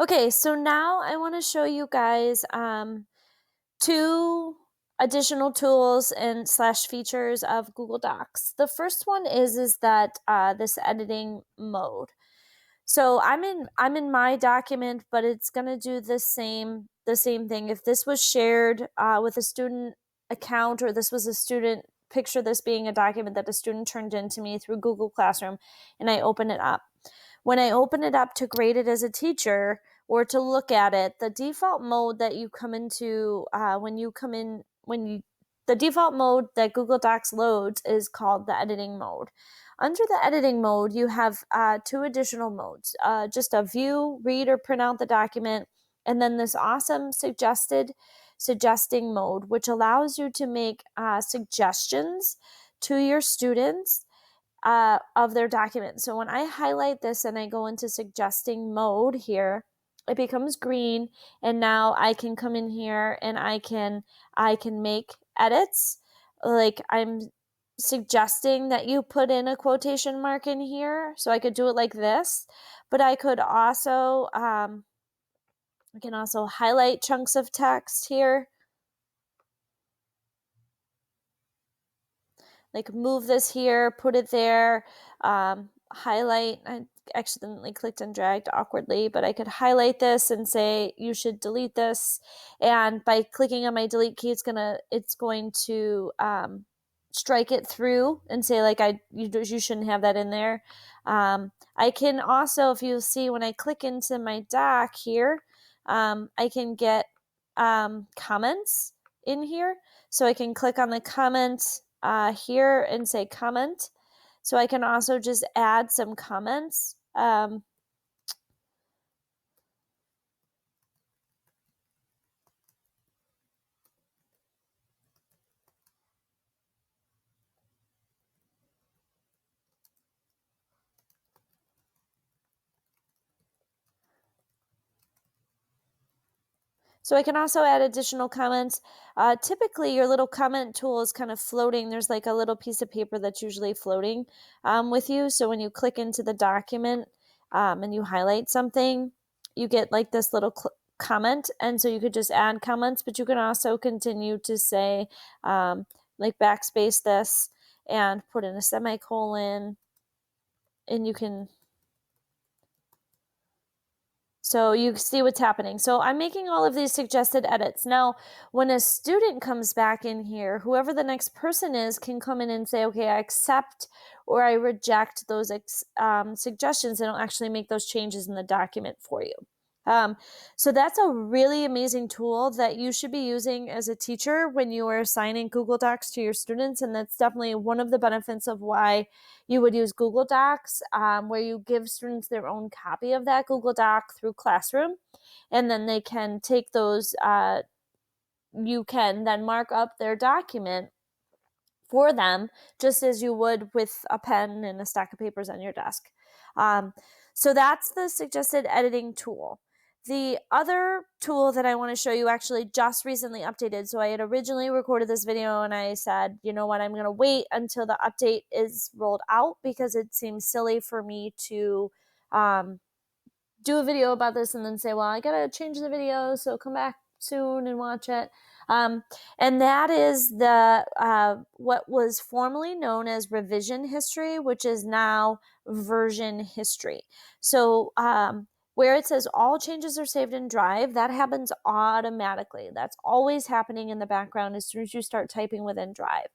Okay, so now I want to show you guys two additional tools and slash features of Google Docs. The first one is that this editing mode. So I'm in my document, but it's gonna do the same thing. If this was shared with a student account, or this was a student, picture this being a document that a student turned in to me through Google Classroom, and I open it up. When I open it up to grade it as a teacher or to look at it, the default mode that you come into when you come in when you the default mode that Google Docs loads is called the editing mode. Under the editing mode, you have two additional modes, just a view, read, or print out the document, and then this awesome suggesting mode, which allows you to make suggestions to your students of their document. So when I highlight this and I go into suggesting mode here, it becomes green, and now I can come in here and I can make edits. Like, I'm suggesting that you put in a quotation mark in here, so I could do it like this, but I can also highlight chunks of text here, like move this here, put it there, highlight. I accidentally clicked and dragged awkwardly, but I could highlight this and say you should delete this. And by clicking on my delete key, it's going to strike it through and say like you shouldn't have that in there. I can also, if you see when I click into my doc here, I can get comments in here. So I can click on the comment here and say comment. So I can also just add some comments. So I can also add additional comments. Typically, your little comment tool is kind of floating. There's like a little piece of paper that's usually floating with you. So when you click into the document and you highlight something, you get like this little comment. And so you could just add comments, but you can also continue to say, like, backspace this and put in a semicolon, and you can. So you see what's happening. So I'm making all of these suggested edits. Now, when a student comes back in here, whoever the next person is can come in and say, okay, I accept or I reject those suggestions, and it'll actually make those changes in the document for you. So that's a really amazing tool that you should be using as a teacher when you are assigning Google Docs to your students. And that's definitely one of the benefits of why you would use Google Docs, where you give students their own copy of that Google Doc through Classroom, and then they can take those, you can then mark up their document for them, just as you would with a pen and a stack of papers on your desk. So that's the suggested editing tool. The other tool that I want to show you actually just recently updated. So I had originally recorded this video and I said, you know what, I'm going to wait until the update is rolled out because it seems silly for me to do a video about this and then say, well, I got to change the video, so come back soon and watch it. And that is the what was formerly known as revision history, which is now version history. So where it says all changes are saved in Drive, that happens automatically. That's always happening in the background as soon as you start typing within Drive.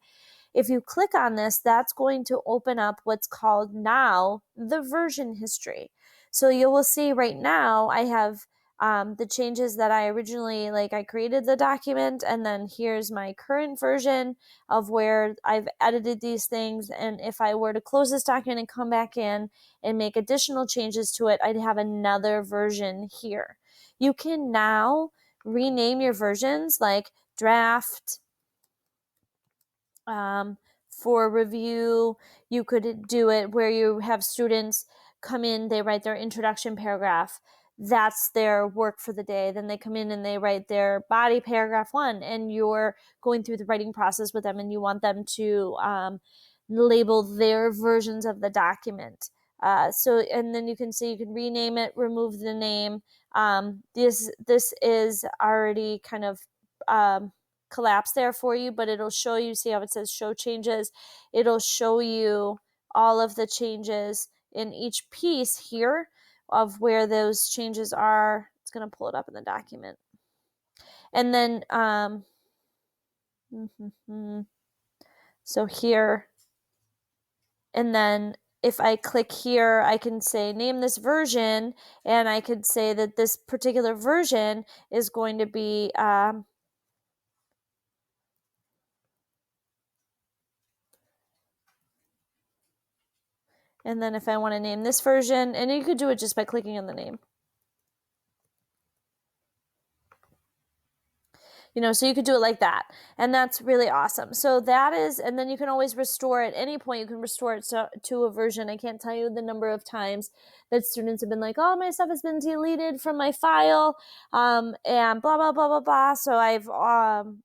If you click on this, that's going to open up what's called now the version history. So you will see right now I have the changes that I originally, like, I created the document, and then here's my current version of where I've edited these things. And if I were to close this document and come back in and make additional changes to it, I'd have another version here. You can now rename your versions, like draft, for review. You could do it where you have students come in, they write their introduction paragraph. That's their work for the day. Then they come in and they write their body paragraph 1, and you're going through the writing process with them, and you want them to label their versions of the document. And then you can see you can rename it, remove the name. This is already kind of collapsed there for you, but it'll show you, see how it says show changes? It'll show you all of the changes in each piece here of where those changes are. It's going to pull it up in the document. And then, so here, and then if I click here, I can say name this version, and I could say that this particular version is going to be, and then if I want to name this version, and you could do it just by clicking on the name. So you could do it like that, and that's really awesome. So that is, and then you can always restore at any point. You can restore it to a version. I can't tell you the number of times that students have been like, oh, my stuff has been deleted from my file, and blah, blah, blah, blah, blah. So I've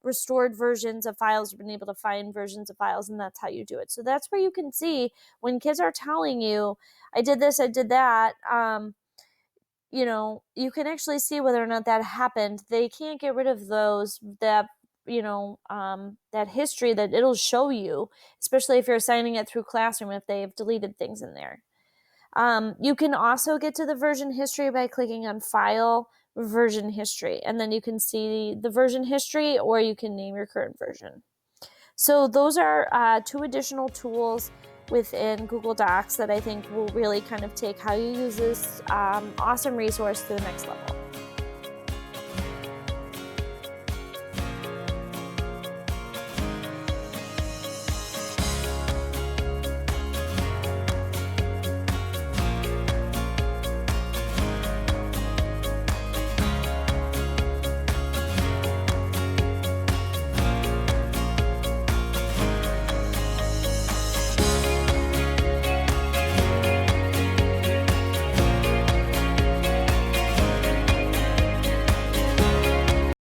restored versions of files, been able to find versions of files, and that's how you do it. So that's where you can see when kids are telling you, I did this, I did that, you can actually see whether or not that happened. They can't get rid of that history that it'll show you, especially if you're assigning it through Classroom, if they've deleted things in there. You can also get to the version history by clicking on File, Version History, and then you can see the version history, or you can name your current version. So those are 2 additional tools within Google Docs that I think will really kind of take how you use this awesome resource to the next level.